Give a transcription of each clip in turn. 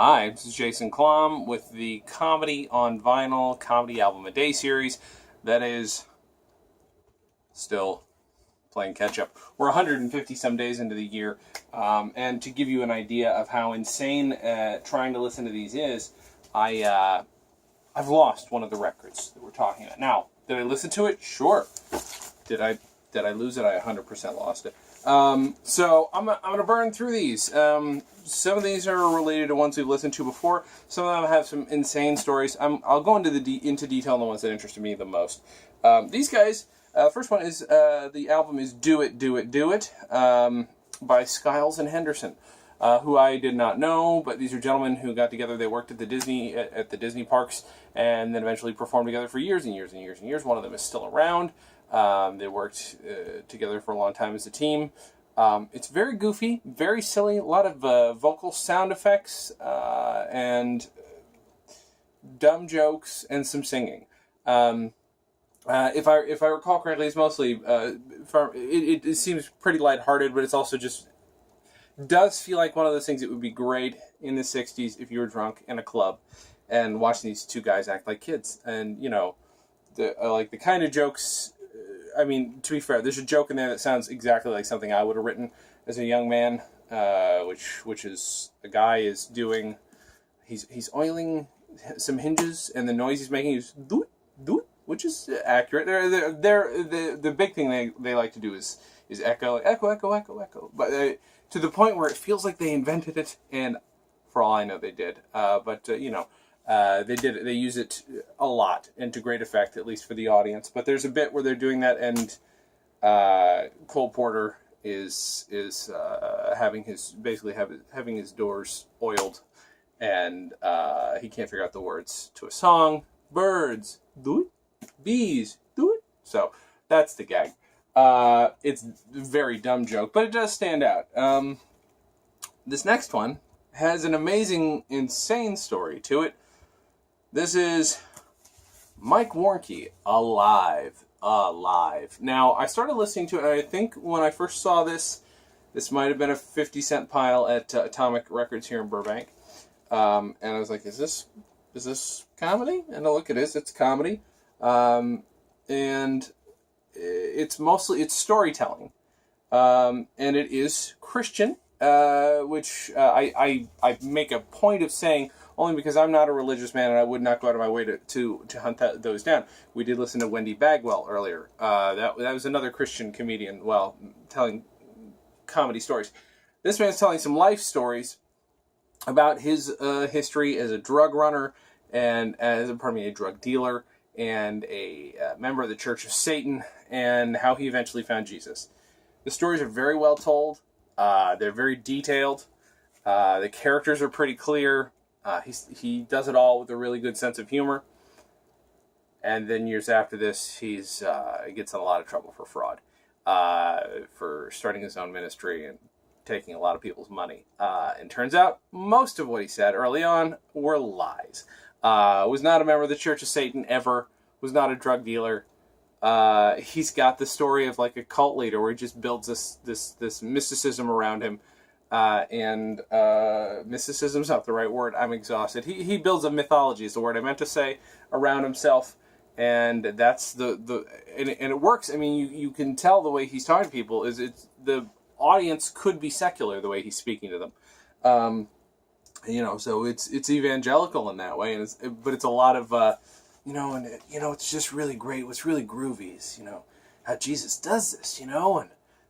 Hi, this is Jason Klom with the Comedy on Vinyl Comedy Album a Day series that is still playing catch-up. We're 150 some days into the year, and to give you an idea of how insane trying to listen to these is, I've lost one of the records that we're talking about. Now, did I listen to it? Sure. Did I lose it? I 100% lost it. So I'm gonna burn through these. Some of these are related to ones we've listened to before. Some of them have some insane stories. I'll go into detail on the ones that interested me the most. These guys. First one is the album is "Do It, Do It, Do It" by Skiles and Henderson, who I did not know, but these are gentlemen who got together. They worked at the Disney parks, and then eventually performed together for years and years and years and years. One of them is still around. They worked together for a long time as a team. It's very goofy, very silly, a lot of vocal sound effects, and dumb jokes, and some singing. If I recall correctly, it's mostly, it seems pretty lighthearted, but it's also just, does feel like one of those things that would be great in the 60s if you were drunk in a club and watching these two guys act like kids. And, you know, the kind of jokes... I mean, to be fair, there's a joke in there that sounds exactly like something I would have written as a young man, which is a guy is doing, he's oiling some hinges, and the noise he's making is do it, which is accurate. The big thing they like to do is echo, but to the point where it feels like they invented it, and for all I know, they did. They did it. They use it a lot and to great effect, at least for the audience. But there's a bit where they're doing that, and Cole Porter is having his doors oiled, and he can't figure out the words to a song. Birds, do it. Bees, do it. So that's the gag. It's a very dumb joke, but it does stand out. This next one has an amazing, insane story to it. This is Mike Warnke, Alive. Now, I started listening to it, and I think when I first saw this might have been a 50-cent pile at Atomic Records here in Burbank. And I was like, is this comedy? And look, it is. It's comedy. And it's storytelling. And it is Christian, which I make a point of saying, only because I'm not a religious man and I would not go out of my way to hunt those down. We did listen to Wendy Bagwell earlier. That was another Christian comedian, telling comedy stories. This man's telling some life stories about his history as a drug runner and a drug dealer and a member of the Church of Satan, and how he eventually found Jesus. The stories are very well told. They're very detailed. The characters are pretty clear. He does it all with a really good sense of humor. And then years after this, he gets in a lot of trouble for fraud, for starting his own ministry and taking a lot of people's money. And turns out most of what he said early on were lies. Was not a member of the Church of Satan ever. Was not a drug dealer. He's got the story of like a cult leader where he just builds this mysticism around him. And mysticism's not the right word. I'm exhausted. He builds a mythology is the word I meant to say around himself, and that's and it works. I mean, you can tell the way he's talking to people is the audience could be secular the way he's speaking to them. So it's evangelical in that way, but it's a lot of it's just really great. What's really groovy is how Jesus does this, and la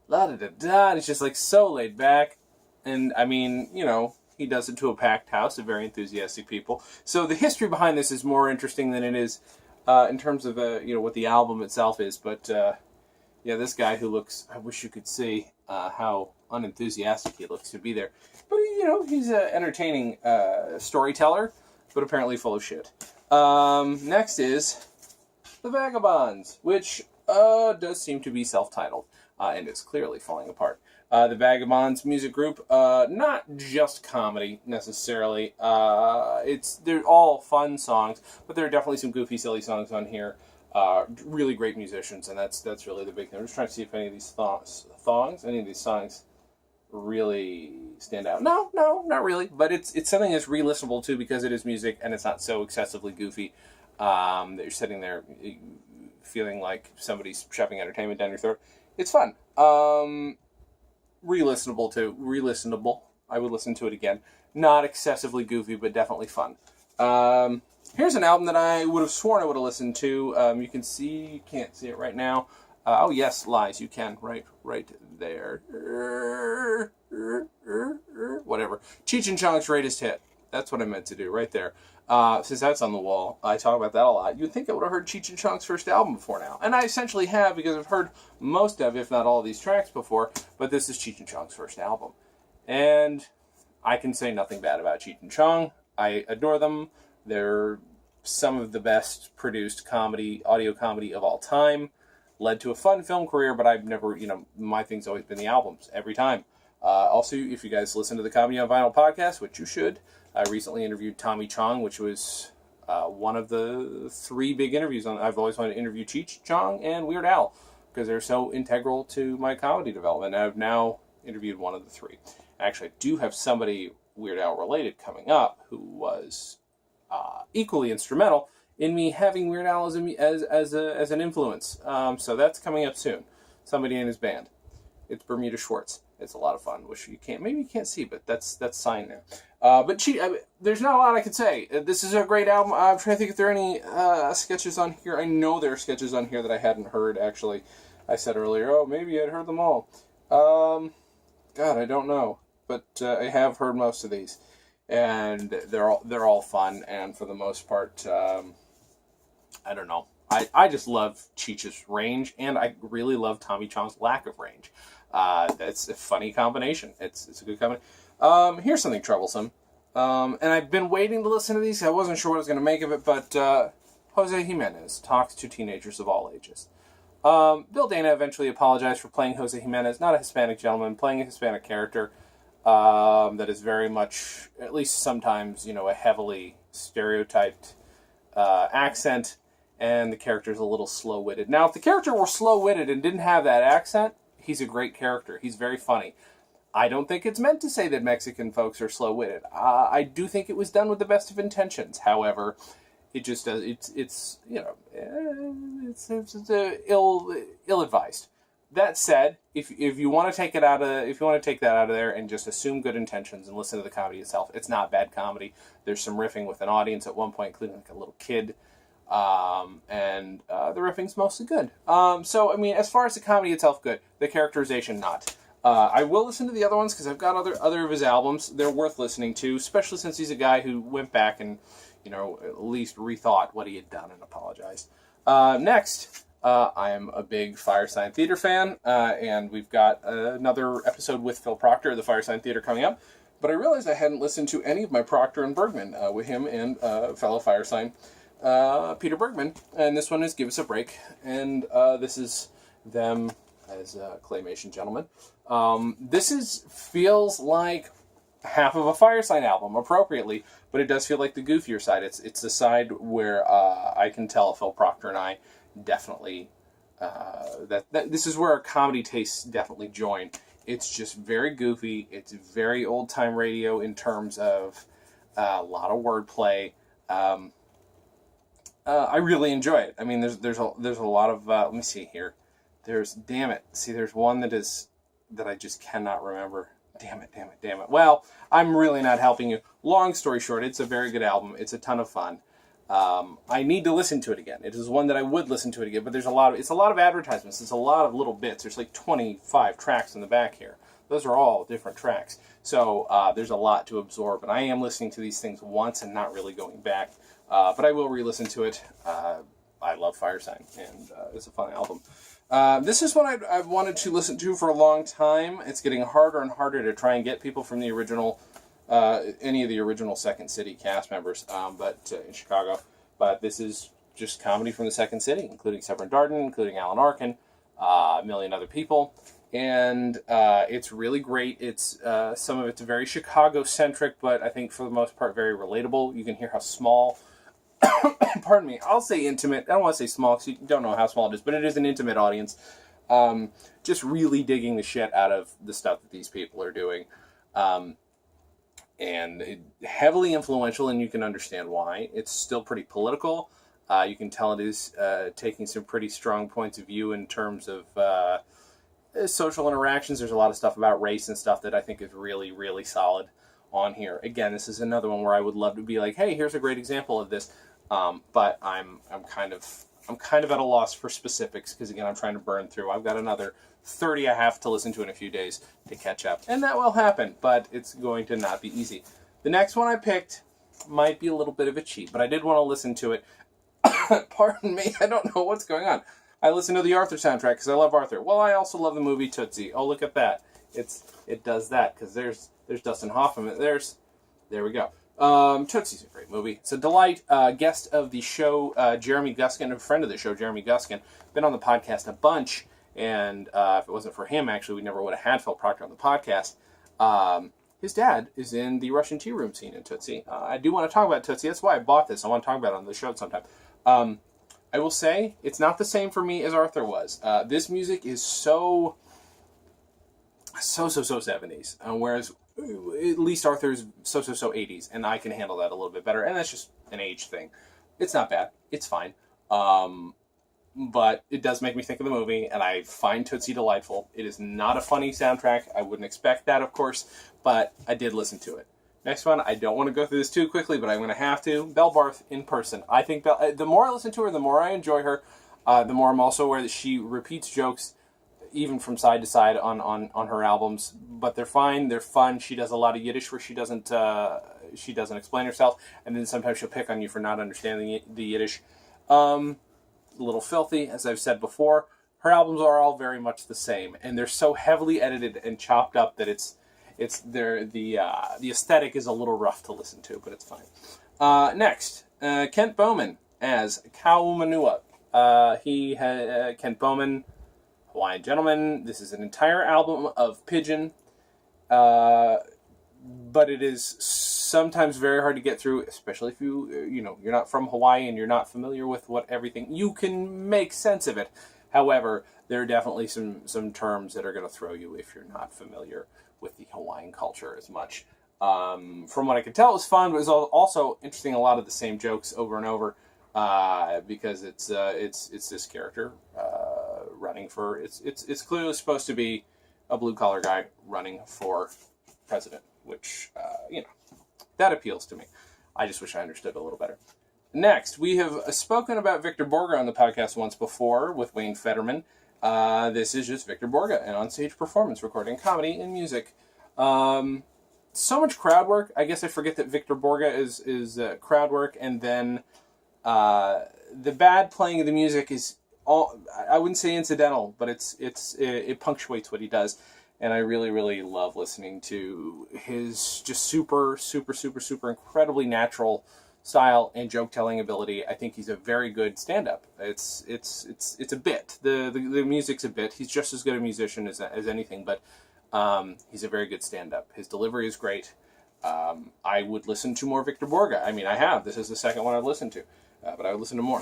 da da da. And it's just like so laid back. And, I mean, he does it to a packed house of very enthusiastic people. So the history behind this is more interesting than it is in terms of, what the album itself is. But, this guy who looks, I wish you could see how unenthusiastic he looks to be there. But, he's an entertaining storyteller, but apparently full of shit. Next is The Vagabonds, which does seem to be self-titled, and it's clearly falling apart. The Vagabonds music group, not just comedy necessarily. They're all fun songs, but there are definitely some goofy, silly songs on here. Really great musicians, and that's really the big thing. I'm just trying to see if any of these songs really stand out. No, not really. But it's something that's re-listenable too because it is music and it's not so excessively goofy that you're sitting there feeling like somebody's shoving entertainment down your throat. It's fun. Re-listenable too. Re-listenable. I would listen to it again. Not excessively goofy, but definitely fun. Here's an album that I would have sworn I would have listened to. You can see, you can't see it right now. Oh yes, lies, you can. Right there. Whatever. Cheech and Chong's greatest hit. That's what I meant to do, right there. Since that's on the wall, I talk about that a lot. You'd think I would have heard Cheech and Chong's first album before now. And I essentially have, because I've heard most of, if not all of these tracks before, but this is Cheech and Chong's first album. And I can say nothing bad about Cheech and Chong. I adore them. They're some of the best produced audio comedy of all time. Led to a fun film career, but I've never, my thing's always been the albums, every time. Also, if you guys listen to the Comedy on Vinyl podcast, which you should, I recently interviewed Tommy Chong, which was one of the 3 big interviews. I've always wanted to interview Cheech, Chong, and Weird Al, because they're so integral to my comedy development. I've now interviewed one of the 3. Actually, I do have somebody Weird Al related coming up who was equally instrumental in me having Weird Al as an influence. So that's coming up soon. Somebody in his band. It's Bermuda Schwartz. It's a lot of fun. Maybe you can't see, but that's signed there. But there's not a lot I could say. This is a great album. I'm trying to think if there are any sketches on here. I know there are sketches on here that I hadn't heard, actually. I said earlier, maybe I'd heard them all. God, I don't know. But I have heard most of these. And they're all fun, and for the most part, I don't know. I just love Cheech's range, and I really love Tommy Chong's lack of range. It's a funny combination. It's a good combination. Here's something troublesome. And I've been waiting to listen to these. I wasn't sure what I was going to make of it, but Jose Jimenez talks to teenagers of all ages. Bill Dana eventually apologized for playing Jose Jimenez, not a Hispanic gentleman, playing a Hispanic character that is very much, at least sometimes, a heavily stereotyped accent, and the character's a little slow-witted. Now, if the character were slow-witted and didn't have that accent, he's a great character. He's very funny. I don't think it's meant to say that Mexican folks are slow-witted. I do think it was done with the best of intentions. However, it just does. It's ill-advised. That said, if you want to take that out of there and just assume good intentions and listen to the comedy itself, it's not bad comedy. There's some riffing with an audience at one point, including like a little kid, and the riffing's mostly good. So I mean, as far as the comedy itself, good. The characterization, not. I will listen to the other ones because I've got other of his albums. They're worth listening to, especially since he's a guy who went back and at least rethought what he had done and apologized. Next. I am a big Firestein Theater fan, and we've got another episode with Phil Proctor of the Firestein Theater coming up, but I realized I hadn't listened to any of my Proctor and Bergman with him and fellow Firestein, Peter Bergman, and this one is Give Us a Break, and this is them as claymation gentlemen. This feels like half of a Firestein album, appropriately, but it does feel like the goofier side. It's the side where I can tell Phil Proctor and I definitely that this is where our comedy tastes definitely join. It's just very goofy. It's very old time radio in terms of a lot of wordplay. I really enjoy it. I mean, there's a lot of let me see here. There's one that I just cannot remember. Damn it. Well, I'm really not helping you. Long story short, it's a very good album. It's a ton of fun. I need to listen to it again. It is one that I would listen to it again, but it's a lot of advertisements. It's a lot of little bits. There's like 25 tracks in the back here. Those are all different tracks. So there's a lot to absorb, and I am listening to these things once and not really going back. But I will re-listen to it. I love Firestein, and it's a fun album. This is one I've wanted to listen to for a long time. It's getting harder and harder to try and get people from the original any of the original Second City cast members, but in Chicago. But this is just comedy from the Second City, including Severin Darden, including Alan Arkin, a million other people, and it's really great. It's some of it's very Chicago-centric, but I think for the most part very relatable. You can hear how small, pardon me, I'll say intimate. I don't want to say small because you don't know how small it is, but it is an intimate audience. Just really digging the shit out of the stuff that these people are doing. And heavily influential, and you can understand why. It's still pretty political. You can tell it is taking some pretty strong points of view in terms of social interactions. There's a lot of stuff about race and stuff that I think is really, really solid on here. Again, this is another one where I would love to be like, hey, here's a great example of this. But I'm kind of at a loss for specifics because, again, I'm trying to burn through. I've got another 30 I have to listen to in a few days to catch up. And that will happen, but it's going to not be easy. The next one I picked might be a little bit of a cheat, but I did want to listen to it. Pardon me, I don't know what's going on. I listened to the Arthur soundtrack because I love Arthur. Well, I also love the movie Tootsie. Oh, look at that. It does that because there's Dustin Hoffman. There we go. Tootsie's a great movie. It's a delight. Guest of the show, Jeremy Guskin, a friend of the show, Jeremy Guskin, been on the podcast a bunch. And if it wasn't for him, actually, we never would have had Phil Proctor on the podcast. His dad is in the Russian tea room scene in Tootsie. I do want to talk about Tootsie. That's why I bought this. I want to talk about it on the show sometime. I will say, it's not the same for me as Arthur was. This music is so 70s. Whereas, at least Arthur's so 80s. And I can handle that a little bit better. And that's just an age thing. It's not bad. It's fine. But it does make me think of the movie, and I find Tootsie delightful. It is not a funny soundtrack. I wouldn't expect that, of course, but I did listen to it. Next one, I don't want to go through this too quickly, but I'm going to have to. Belvoir in person. I think the more I listen to her, the more I enjoy her. The more I'm also aware that she repeats jokes even from side to side on her albums, but they're fine. They're fun. She does a lot of Yiddish where she doesn't explain herself, and then sometimes she'll pick on you for not understanding the Yiddish. A little filthy, as I've said before. Her albums are all very much the same, and they're so heavily edited and chopped up that the aesthetic is a little rough to listen to, but it's fine. Next, Kent Bowman as Kaumanua. Kent Bowman, Hawaiian gentleman. This is an entire album of Pidgin, but it is sometimes very hard to get through, especially if you're not from Hawaii and you're not familiar with what everything. You can make sense of it. However, there are definitely some terms that are going to throw you if you're not familiar with the Hawaiian culture as much. From what I could tell, it was fun, but it was also interesting. A lot of the same jokes over and over because it's this character running for. It's clearly supposed to be a blue collar guy running for president, which that appeals to me. I just wish I understood a little better. Next, we have spoken about Victor Borghi on the podcast once before with Wayne Fetterman. This is just Victor Borghi, an onstage performance recording comedy and music. So much crowd work. I guess I forget that Victor Borghi is crowd work, and then the bad playing of the music is all. I wouldn't say incidental, but it punctuates what he does. And I really, really love listening to his just super, super, super, super incredibly natural style and joke-telling ability. I think he's a very good stand-up. It's a bit. The music's a bit. He's just as good a musician as anything, but he's a very good stand-up. His delivery is great. I would listen to more Victor Borghi. I mean, I have. This is the second one I've listened to, but I would listen to more.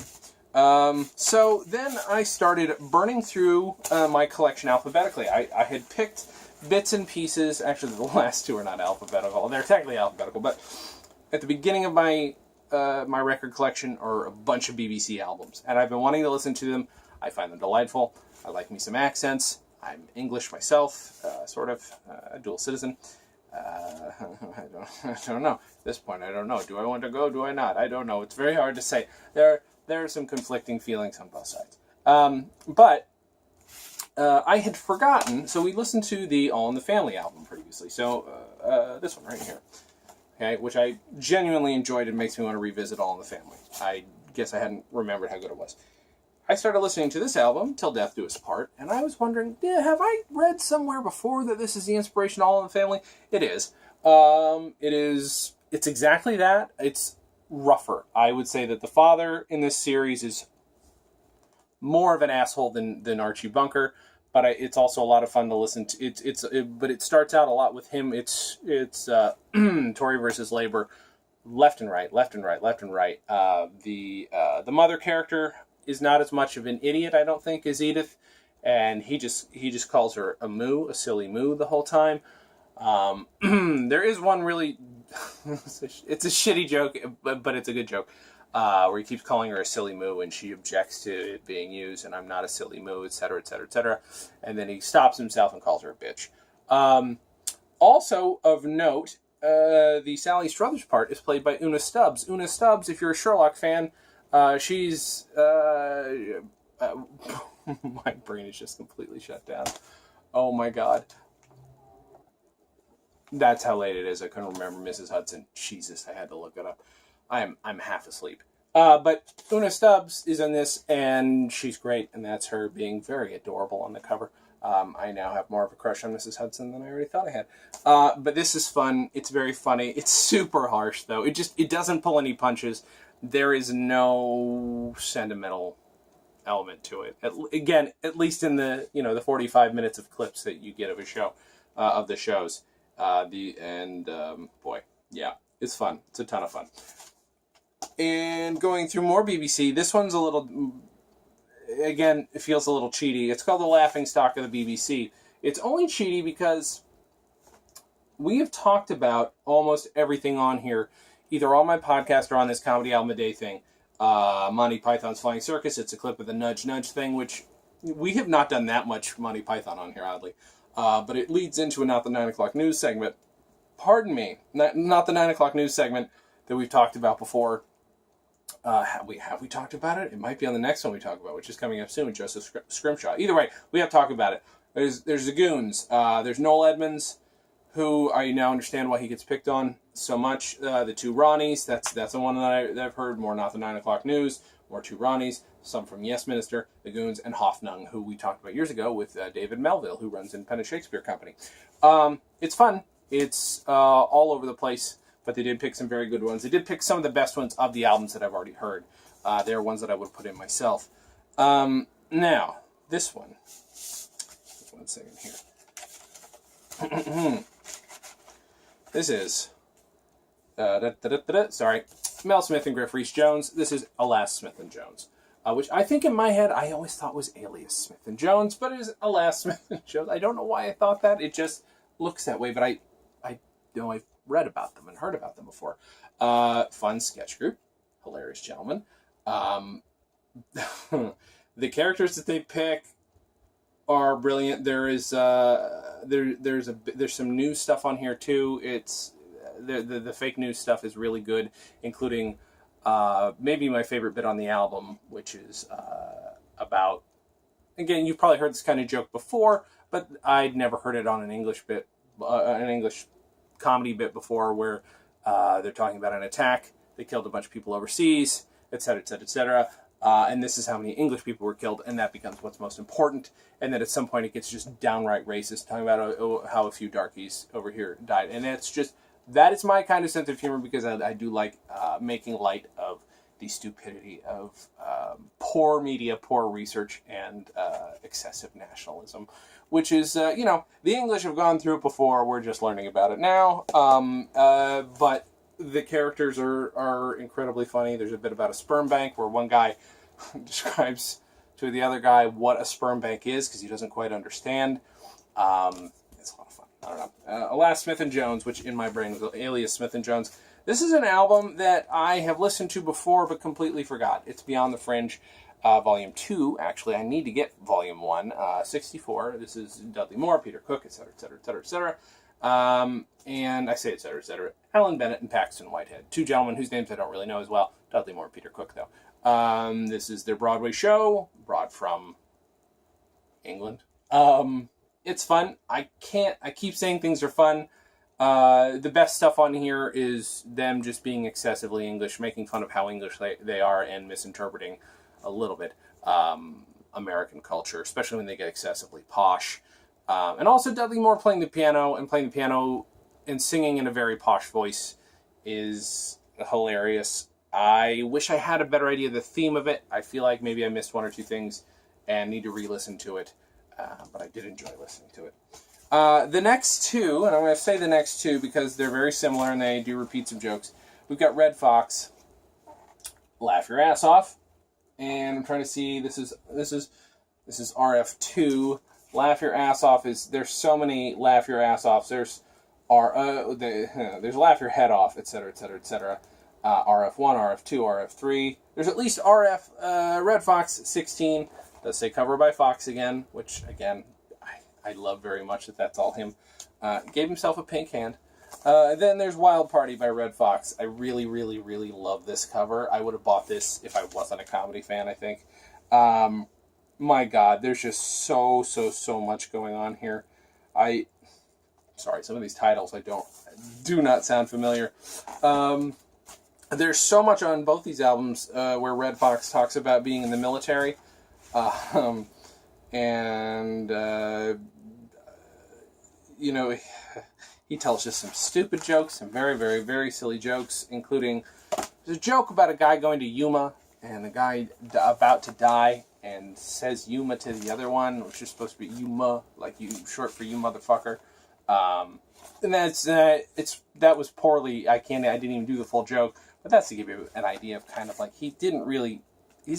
So then I started burning through my collection alphabetically. I had picked bits and pieces. Actually, the last two are not alphabetical. They're technically alphabetical, but at the beginning of my my record collection are a bunch of BBC albums, and I've been wanting to listen to them. I find them delightful. I like me some accents. I'm English myself, sort of a dual citizen. I don't know. At this point, I don't know. Do I want to go? Do I not? I don't know. It's very hard to say. There are some conflicting feelings on both sides. But I had forgotten, so we listened to the All in the Family album previously. So this one right here, okay, which I genuinely enjoyed. It makes me want to revisit All in the Family. I guess I hadn't remembered how good it was. I started listening to this album, Till Death Do Us Part, and I was wondering, have I read somewhere before that this is the inspiration of All in the Family? It is. It's exactly that. It's rougher. I would say that the father in this series is more of an asshole than Archie Bunker, but it's also a lot of fun to listen to. But it starts out a lot with him. It's Tory versus Labor, left and right, left and right, left and right. The mother character is not as much of an idiot, I don't think, as Edith, and he just calls her a moo, a silly moo, the whole time. There is one really, it's a shitty joke, but it's a good joke, where he keeps calling her a silly moo, and she objects to it being used, and I'm not a silly moo, etc., etc., etc. And then he stops himself and calls her a bitch. Also of note, the Sally Struthers part is played by Una Stubbs. Una Stubbs, if you're a Sherlock fan, she's... my brain is just completely shut down. Oh my god. That's how late it is. I couldn't remember Mrs. Hudson. Jesus, I had to look it up. I'm half asleep. But Una Stubbs is in this, and she's great, and that's her being very adorable on the cover. I now have more of a crush on Mrs. Hudson than I already thought I had. But this is fun. It's very funny. It's super harsh, though. It doesn't pull any punches. There is no sentimental element to it. Again, at least in the the 45 minutes of clips that you get of a show, of the shows. Boy, yeah, it's fun. It's a ton of fun. And going through more BBC, this one's a little, again, it feels a little cheaty. It's called The Laughing Stock of the BBC. It's only cheaty because we have talked about almost everything on here, either on my podcast or on this Comedy Album a Day thing. Monty Python's Flying Circus, it's a clip of the Nudge Nudge thing, which we have not done that much Monty Python on here, oddly. But it leads into a Not the 9 O'Clock News segment. Pardon me, not the 9 O'Clock News segment that we've talked about before. Have we talked about it? It might be on the next one we talk about, which is coming up soon with Joseph Scrimshaw. Either way, we have talked about it. There's the Goons. There's Noel Edmonds, who I now understand why he gets picked on so much. The two Ronnies, that's the one that I've heard. More Not the 9 O'Clock News, more two Ronnies, some from Yes Minister, the Goons, and Hoffnung, who we talked about years ago with David Melville, who runs Independent Shakespeare Company. It's fun. It's all over the place, but they did pick some very good ones. They did pick some of the best ones of the albums that I've already heard. They're ones that I would put in myself. Now, this one. Just 1 second here. This is... sorry. Mel Smith and Griff Rhys-Jones. This is Alas, Smith and Jones. Which I think in my head, I always thought was Alias Smith and Jones, but it is Alas, Smith and Jones. I don't know why I thought that. It just looks that way, but I I've read about them and heard about them before. Fun sketch group. Hilarious gentlemen. The characters that they pick are brilliant. There is there's some new stuff on here too. It's the fake news stuff is really good, including maybe my favorite bit on the album, which is about, again, you've probably heard this kind of joke before, but I'd never heard it on an English comedy bit before, where they're talking about an attack. They killed a bunch of people overseas, etc., etc., etc. And this is how many English people were killed, and that becomes what's most important. And then at some point it gets just downright racist, talking about how a few darkies over here died. And it's just, that is my kind of sense of humor, because I do like making light of the stupidity of poor media, poor research, and excessive nationalism, which is, the English have gone through it before, we're just learning about it now. But the characters are incredibly funny. There's a bit about a sperm bank where one guy describes to the other guy what a sperm bank is, because he doesn't quite understand. It's a lot of fun. I don't know. Alas, Smith and Jones, which in my brain was Alias Smith and Jones. This is an album that I have listened to before but completely forgot. It's Beyond the Fringe, Volume 2. Actually, I need to get Volume 1, 64. This is Dudley Moore, Peter Cook, etc., etc., etc., etc. And I say etc., etc. Alan Bennett and Paxton Whitehead. Two gentlemen whose names I don't really know as well. Dudley Moore and Peter Cook, though. This is their Broadway show, brought from England. It's fun. I keep saying things are fun. The best stuff on here is them just being excessively English, making fun of how English they are, and misinterpreting a little bit American culture, especially when they get excessively posh. And also Dudley Moore playing the piano and singing in a very posh voice is hilarious. I wish I had a better idea of the theme of it. I feel like maybe I missed one or two things and need to re-listen to it. But I did enjoy listening to it. The next two, and I'm going to say the next two because they're very similar and they do repeat some jokes. We've got Red Fox, Laugh Your Ass Off, and I'm trying to see, this is This is RF2. Laugh Your Ass Off there's so many Laugh Your Ass Offs. There's Laugh Your Head Off, etc., etc., etc. RF1, RF2, RF3. There's at least RF Red Fox 16. Does say cover by Fox again, which again I love very much that's all him. Gave himself a pink hand. Then there's Wild Party by Red Fox. I really, really, really love this cover. I would have bought this if I wasn't a comedy fan, I think. My God, there's just so much going on here. Sorry, some of these titles do not sound familiar. There's so much on both these albums where Red Fox talks about being in the military. He tells just some stupid jokes, some very, very, very silly jokes, including there's a joke about a guy going to Yuma and the guy about to die and says Yuma to the other one, which is supposed to be Yuma, like you short for you motherfucker. And that was poorly. I didn't even do the full joke, but that's to give you an idea of kind of like he's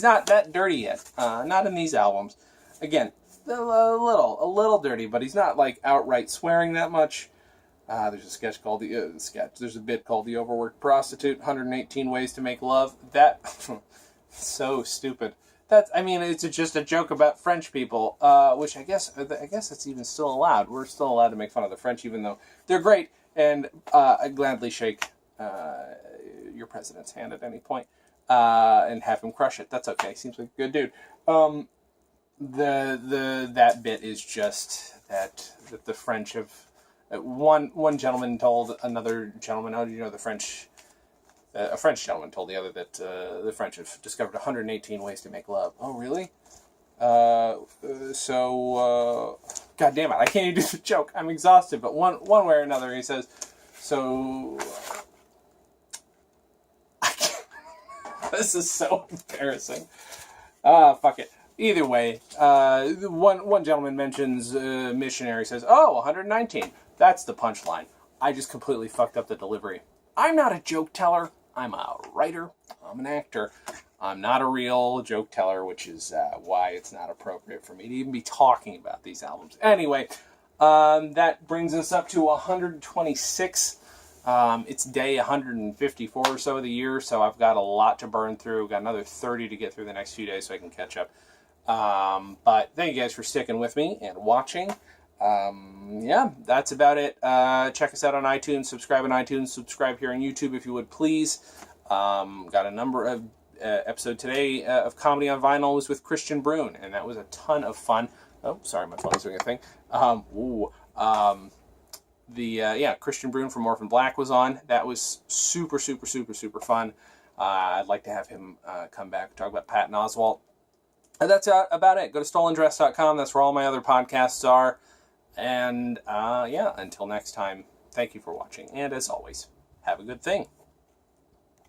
not that dirty yet. Not in these albums. Again, a little dirty, but he's not like outright swearing that much. There's a sketch called There's a bit called The Overworked Prostitute, 118 Ways to Make Love. That so stupid. It's just a joke about French people, which I guess it's even still allowed. We're still allowed to make fun of the French, even though they're great. And I gladly shake your president's hand at any point and have him crush it. That's okay. Seems like a good dude. That bit is just that the French have. One gentleman told another gentleman, "Oh, the French?" A French gentleman told the other that the French have discovered 118 ways to make love. Oh, really? God damn it, I can't even do the joke. I'm exhausted. But one way or another, he says, so... This is so embarrassing. Fuck it. Either way, one gentleman mentions missionary, says, oh, 119. That's the punchline. I just completely fucked up the delivery. I'm not a joke teller. I'm a writer. I'm an actor. I'm not a real joke teller, which is why it's not appropriate for me to even be talking about these albums. Anyway, that brings us up to 126. It's day 154 or so of the year, so I've got a lot to burn through. Got another 30 to get through the next few days so I can catch up. But thank you guys for sticking with me and watching. Yeah, that's about it. Check us out on iTunes, subscribe on iTunes, subscribe here on YouTube if you would please. Got a number of episode today of Comedy on Vinyl was with Christian Brune, and that was a ton of fun. Oh, sorry, my phone's doing a thing. Christian Brune from Orphan Black was on. That was super fun. I'd like to have him come back and talk about Patton Oswalt. And that's about it. Go to stolendress.com. That's where all my other podcasts are. And until next time, thank you for watching. And as always, have a good thing.